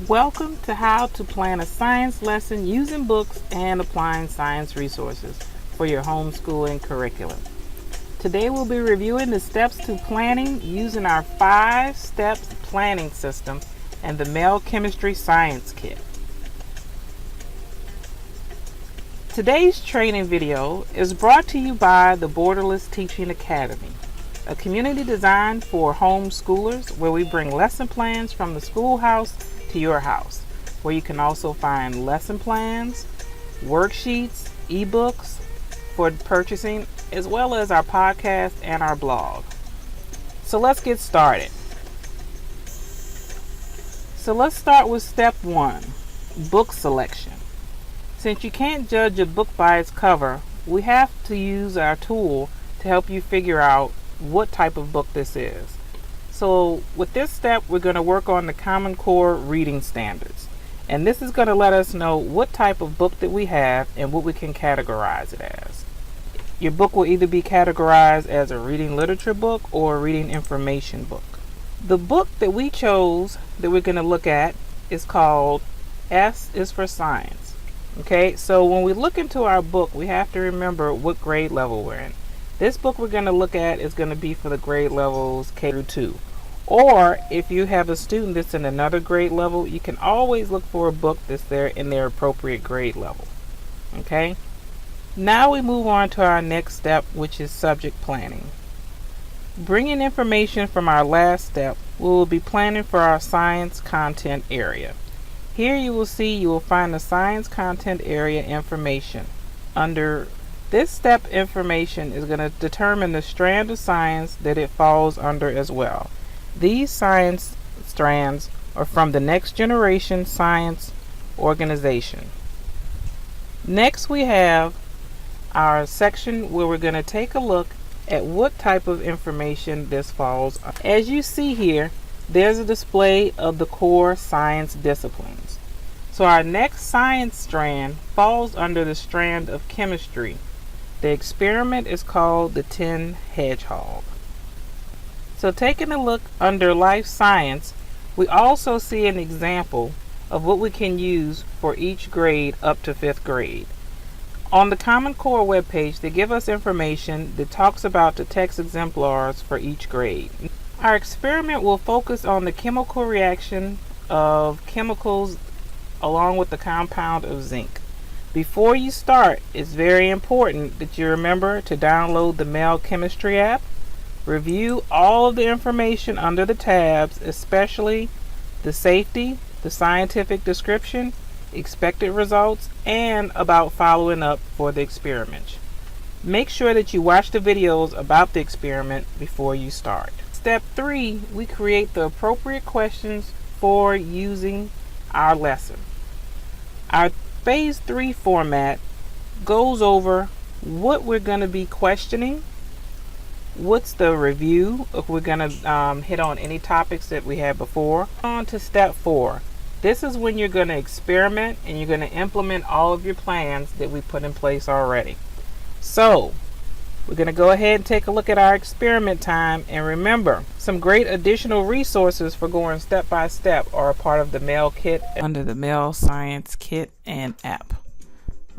Welcome to how to plan a science lesson using books and applying science resources for your homeschooling curriculum. Today we'll be reviewing the steps to planning using our 5-step planning system and the MEL Chemistry Science Kit. Today's training video is brought to you by the Borderless Teaching Academy, a community designed for homeschoolers where we bring lesson plans from the schoolhouse to your house, where you can also find lesson plans, worksheets, ebooks for purchasing, as well as our podcast and our blog. So let's get started. So let's start with step 1, book selection. Since you can't judge a book by its cover, we have to use our tool to help you figure out what type of book this is. So with this step, we're going to work on the Common Core reading standards. And this is going to let us know what type of book that we have and what we can categorize it as. Your book will either be categorized as a reading literature book or a reading information book. The book that we chose that we're going to look at is called S is for Science. Okay, so when we look into our book, we have to remember what grade level we're in. This book we're going to look at is going to be for the grade levels K through 2. Or if you have a student that's in another grade level, you can always look for a book that's there in their appropriate grade level. Okay? Now we move on to our next step, which is subject planning. Bringing information from our last step, we will be planning for our science content area. Here you will find the science content area information. Under this step, information is going to determine the strand of science that it falls under as well. These science strands are from the Next Generation Science Organization. Next we have our section where we're going to take a look at what type of information this falls under. As you see here, there's a display of the core science disciplines. So our next science strand falls under the strand of chemistry. The experiment is called the MEL HEDGEhog. So taking a look under life science, we also see an example of what we can use for each grade up to 5th grade. On the Common Core webpage, they give us information that talks about the text exemplars for each grade. Our experiment will focus on the chemical reaction of chemicals along with the compound of zinc. Before you start, it's very important that you remember to download the MEL Chemistry app. Review all of the information under the tabs, especially the safety, the scientific description, expected results, and about following up for the experiment. Make sure that you watch the videos about the experiment before you start. Step 3, we create the appropriate questions for using our lesson. Our Phase 3 format goes over what we're going to be questioning, what's the review if we're going to hit on any topics that we had before. On to step 4. This is when you're going to experiment and you're going to implement all of your plans that we put in place already. So we're going to go ahead and take a look at our experiment time, and remember, some great additional resources for going step by step are a part of the MEL Kit under the MEL Science Kit and app.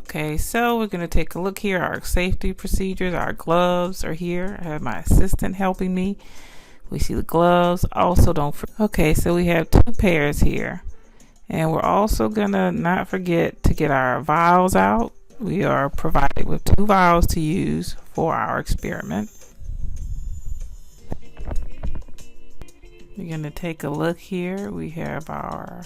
Okay, so we're going to take a look here. Our safety procedures, our gloves are here. I have my assistant helping me. We see the gloves. Also, don't forget. Okay, so we have 2 pairs here. And we're also going to not forget to get our vials out. We are provided with 2 vials to use for our experiment. We're going to take a look here. We have our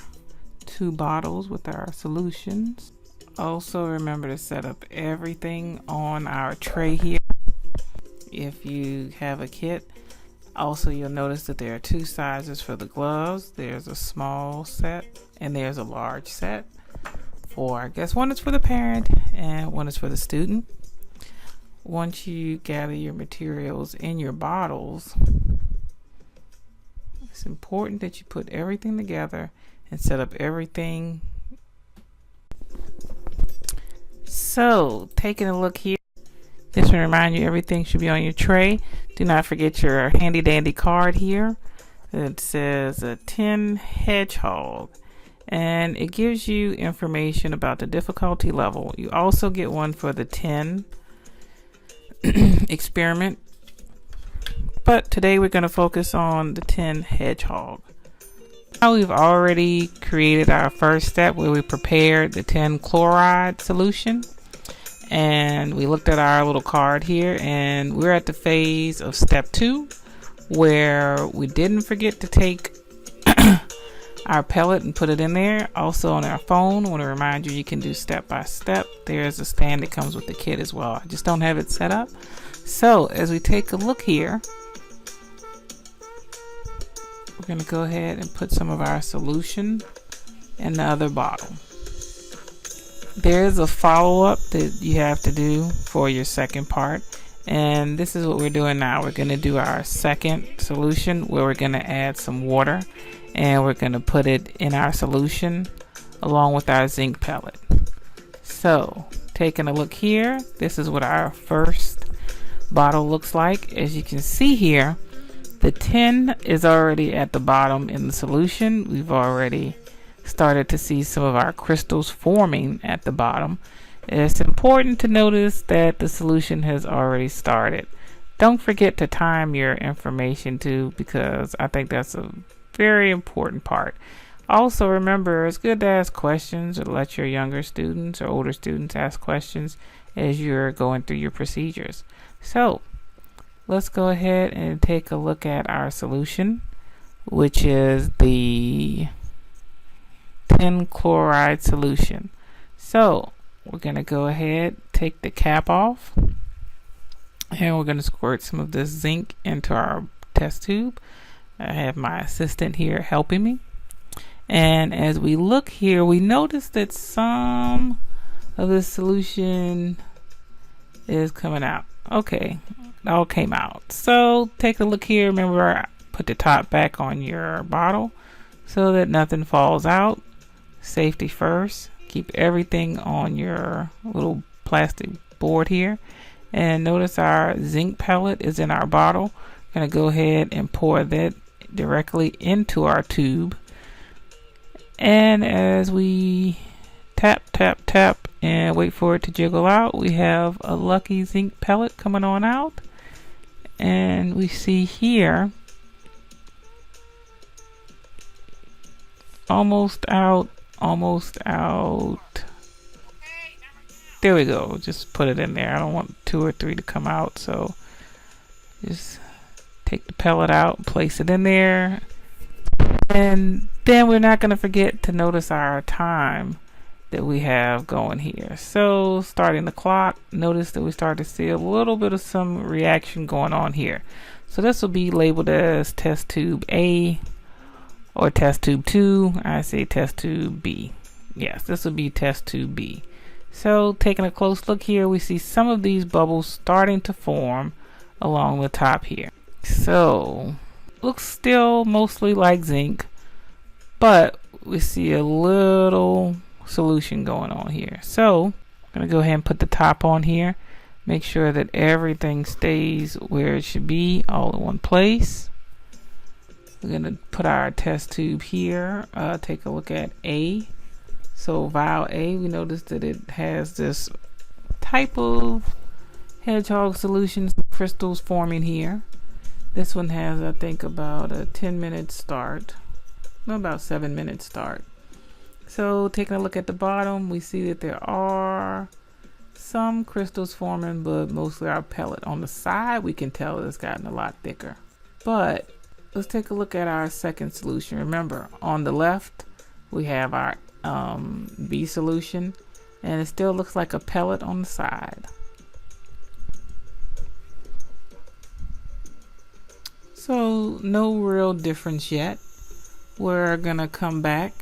2 bottles with our solutions. Also remember to set up everything on our tray here if you have a kit. Also, you'll notice that there are 2 sizes for the gloves. There's a small set and there's a large set. I guess one is for the parent and one is for the student. Once you gather your materials in your bottles, it's important that you put everything together and set up everything. So taking a look here, just to remind you, everything should be on your tray. Do not forget your handy dandy card here. It says a MEL HEDGEhog. and it gives you information about the difficulty level. You also get one for the 10 experiment, but today we're going to focus on the 10 hedgehog. Now we've already created our first step where we prepared the 10 chloride solution, and we looked at our little card here, and we're at the phase of step 2 where we didn't forget to take our pellet and put it in there. Also on our phone, I want to remind you can do step by step. There's a stand that comes with the kit as well. I just don't have it set up. So as we take a look here, we're going to go ahead and put some of our solution in the other bottle. There's a follow-up that you have to do for your second part, and this is what we're doing now. We're going to do our second solution where we're going to add some water, and we're going to put it in our solution along with our zinc pellet. So taking a look here, this is what our first bottle looks like. As you can see here, the 10 is already at the bottom in the solution. We've already started to see some of our crystals forming at the bottom. It's important to notice that the solution has already started. Don't forget to time your information too, because I think that's a very important part. Also remember, it's good to ask questions or let your younger students or older students ask questions as you're going through your procedures. So let's go ahead and take a look at our solution, which is the 10 chloride solution. So we're going to go ahead, take the cap off, and we're going to squirt some of this zinc into our test tube. I have my assistant here helping me. And as we look here, we notice that some of the solution is coming out. Okay, it all came out. So take a look here. Remember, put the top back on your bottle so that nothing falls out. Safety first. Keep everything on your little plastic board here. And notice our zinc pellet is in our bottle. I'm going to go ahead and pour that directly into our tube. And as we tap, tap, tap, and wait for it to jiggle out, we have a lucky zinc pellet coming on out. And we see here, almost out. There we go. Just put it in there. I don't want 2 or 3 to come out, so just take the pellet out, place it in there, and then we're not going to forget to notice our time that we have going here. So starting the clock, notice that we start to see a little bit of some reaction going on here. So this will be labeled as test tube A or test tube 2. I say test tube B. Yes, this will be test tube B. So taking a close look here, we see some of these bubbles starting to form along the top here. So looks still mostly like zinc, but we see a little solution going on here. So I'm going to go ahead and put the top on here. Make sure that everything stays where it should be, all in one place. We're going to put our test tube here. Take a look at A. So vial A, we notice that it has this type of hedgehog solution, some crystals forming here. This one has, I think, about a 10-minute start. No, about 7-minute start. So taking a look at the bottom, we see that there are some crystals forming, but mostly our pellet. On the side, we can tell it's gotten a lot thicker. But let's take a look at our second solution. Remember, on the left, we have our B solution, and it still looks like a pellet on the side. So no real difference yet. We're gonna come back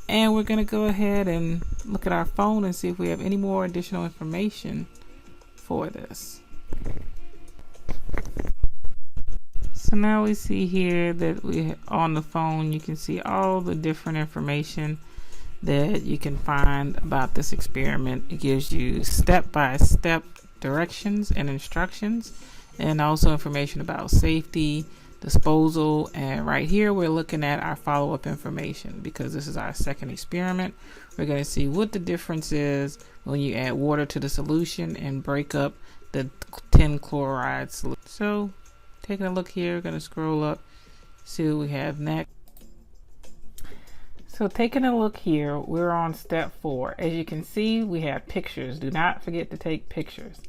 and we're gonna go ahead and look at our phone and see if we have any more additional information for this. So now we see here that we on the phone, you can see all the different information that you can find about this experiment. It gives you step-by-step directions and instructions, and also information about safety, disposal, and right here we're looking at our follow-up information because this is our second experiment. We're going to see what the difference is when you add water to the solution and break up the tin chloride solution. So taking a look here, we're going to scroll up, see what we have next. So taking a look here, we're on step 4. As you can see, we have pictures. Do not forget to take pictures.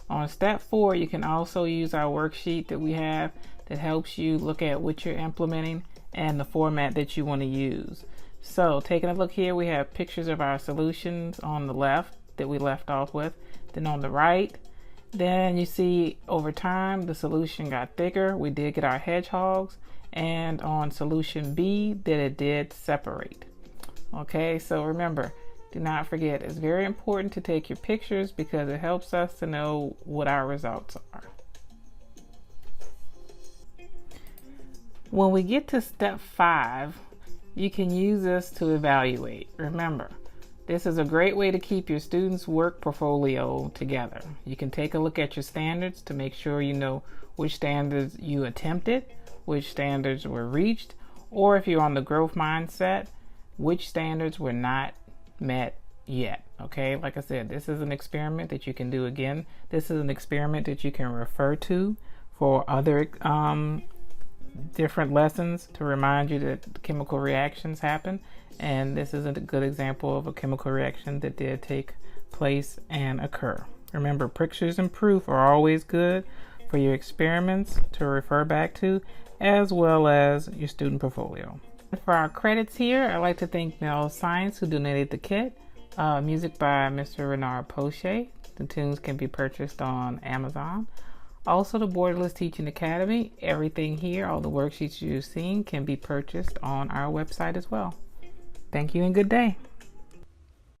On step 4, you can also use our worksheet that we have that helps you look at what you're implementing and the format that you want to use. So taking a look here, we have pictures of our solutions on the left that we left off with. Then on the right, then you see over time the solution got thicker. We did get our hedgehogs, and on solution B that it did separate. Okay, so remember, do not forget, it's very important to take your pictures because it helps us to know what our results are. When we get to step 5, you can use this to evaluate. Remember, this is a great way to keep your students' work portfolio together. You can take a look at your standards to make sure you know which standards you attempted, which standards were reached, or if you're on the growth mindset, which standards were not met yet. Okay, like I said, this is an experiment that you can do again. This is an experiment that you can refer to for other different lessons to remind you that chemical reactions happen, and this is a good example of a chemical reaction that did take place and occur. Remember, pictures and proof are always good for your experiments to refer back to, as well as your student portfolio. For our credits here, I'd like to thank MEL Science who donated the kit. Music by Mr. Renard Poche. The tunes can be purchased on Amazon. Also, the Borderless Teaching Academy. Everything here, all the worksheets you've seen, can be purchased on our website as well. Thank you and good day.